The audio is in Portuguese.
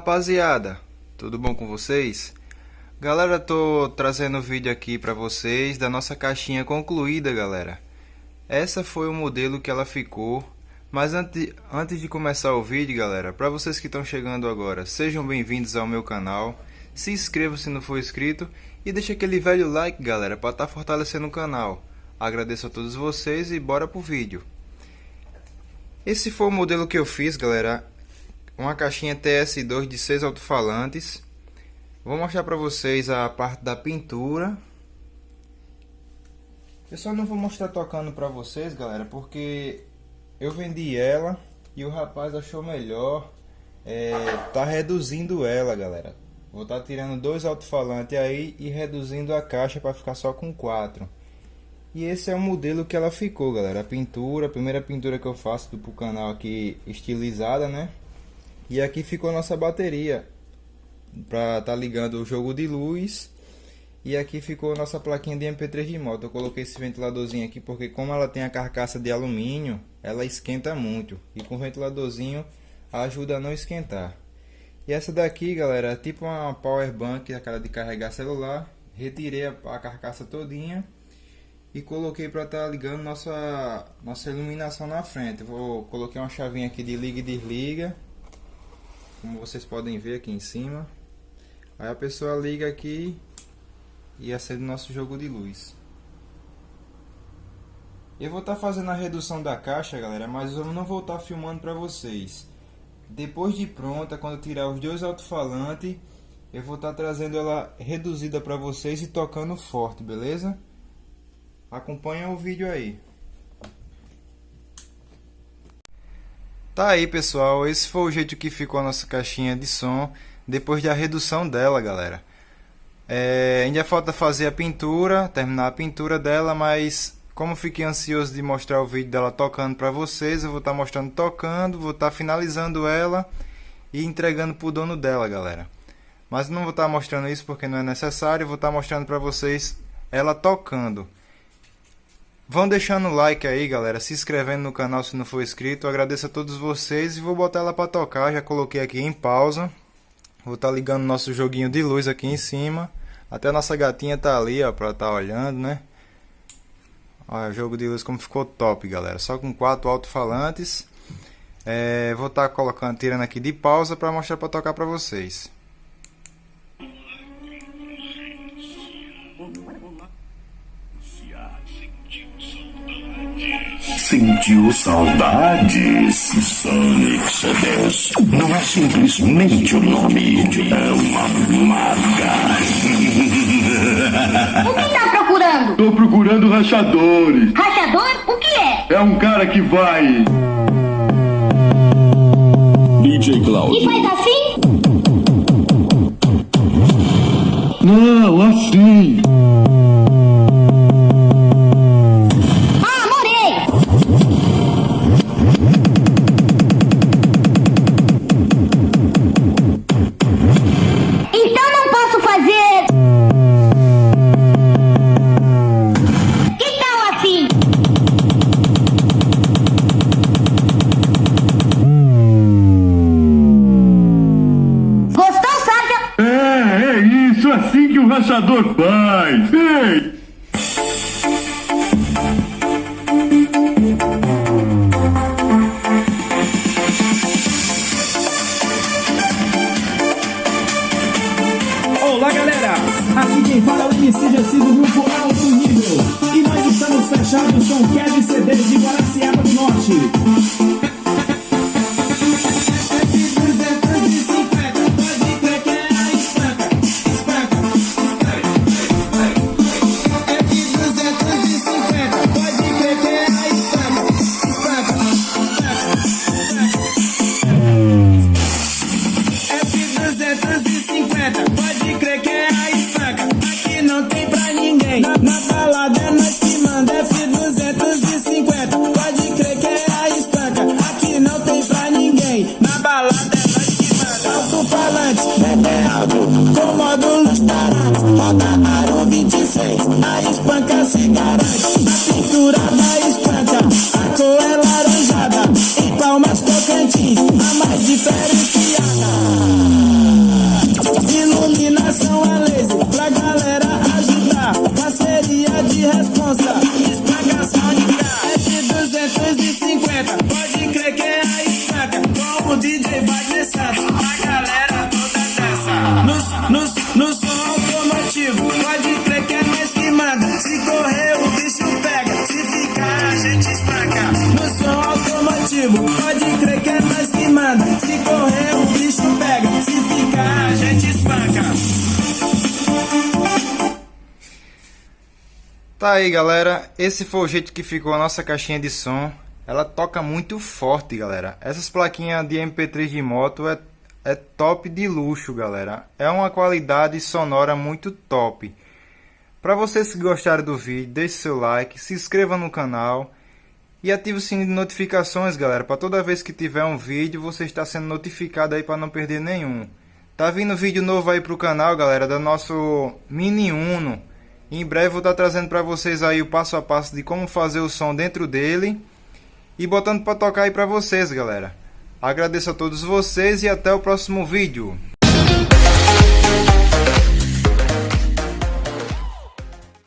rapaziada, tudo bom com vocês? Galera, tô trazendo um vídeo aqui pra vocês da nossa caixinha concluída, galera. Essa foi o modelo que ela ficou. Mas antes de começar o vídeo, galera, para vocês que estão chegando agora, sejam bem-vindos ao meu canal. Se inscreva se não for inscrito e deixa aquele velho like, galera, para estar fortalecendo o canal. Agradeço a todos vocês e bora pro vídeo. Esse foi o modelo que eu fiz, galera. Uma caixinha TS2 de 6 alto-falantes. Vou mostrar para vocês a parte da pintura. Eu só não vou mostrar tocando para vocês, galera, porque eu vendi ela e o rapaz achou melhor tá reduzindo ela, galera. Vou estar tirando 2 alto-falantes aí e reduzindo a caixa para ficar só com 4. E esse é o modelo que ela ficou, galera. A pintura, a primeira pintura que eu faço pro canal aqui, estilizada, né? E aqui ficou a nossa bateria para tá ligando o jogo de luz. E aqui ficou a nossa plaquinha de MP3 de moto. Eu coloquei esse ventiladorzinho aqui porque como ela tem a carcaça de alumínio, ela esquenta muito. E com o ventiladorzinho ajuda a não esquentar. E essa daqui, galera, é tipo uma power bank, aquela de carregar celular. Retirei a carcaça todinha e coloquei para estar ligando nossa iluminação na frente. Coloquei uma chavinha aqui de liga e desliga, como vocês podem ver aqui em cima. Aí a pessoa liga aqui e acende nosso jogo de luz. Eu vou estar fazendo a redução da caixa, galera, mas eu não vou estar filmando para vocês. Depois de pronta, quando eu tirar os 2 alto-falantes, eu vou estar trazendo ela reduzida para vocês e tocando forte, beleza? Acompanha o vídeo aí. Tá aí, pessoal, esse foi o jeito que ficou a nossa caixinha de som depois da redução dela, galera. Ainda falta fazer a pintura, terminar a pintura dela, mas como fiquei ansioso de mostrar o vídeo dela tocando para vocês, eu vou estar mostrando tocando, vou estar finalizando ela e entregando pro dono dela, galera. Mas não vou estar mostrando isso porque não é necessário, vou estar mostrando para vocês ela tocando. Vão deixando o like aí, galera, se inscrevendo no canal se não for inscrito. Eu agradeço a todos vocês e vou botar ela para tocar. Já coloquei aqui em pausa. Vou estar ligando nosso joguinho de luz aqui em cima. Até a nossa gatinha tá ali, ó, para estar olhando, né? Olha o jogo de luz como ficou top, galera. Só com 4 alto-falantes. Vou estar tirando aqui de pausa para mostrar para tocar para vocês. Sentiu saudades? Sonic CDs não é simplesmente um nome, é uma marca. O que tá procurando? Tô procurando rachadores. Rachador? O que é? É um cara que vai. DJ Cláudio. E faz assim? Não, assim. Ah, morei! Então não posso fazer. Que tal assim? Gostou, Sérgio? É isso, assim que o rachador faz. Ei! Olá, galera! Aqui quem fala é o MC Gessi do grupo Alto Nível. E nós estamos fechados com o Kevin CDs de Guaraciaba do Norte. Pode crer que é a espanca. Aqui não tem pra ninguém. Na balada é nós que manda. F250. Pode crer que é a espanca. motivo. Pode crer que é nós que manda. Se correr o bicho pega, se ficar a gente espanca. Tá aí, galera, esse foi o jeito que ficou a nossa caixinha de som. Ela toca muito forte, galera. Essas plaquinhas de MP3 de moto é top de luxo, galera. É uma qualidade sonora muito top. Para vocês que gostaram do vídeo, deixe seu like, se inscreva no canal e ative o sininho de notificações, galera. Para toda vez que tiver um vídeo, você está sendo notificado aí para não perder nenhum. Tá vindo vídeo novo aí pro canal, galera, do nosso Mini Uno. Em breve vou estar trazendo para vocês aí o passo a passo de como fazer o som dentro dele e botando para tocar aí para vocês, galera. Agradeço a todos vocês e até o próximo vídeo.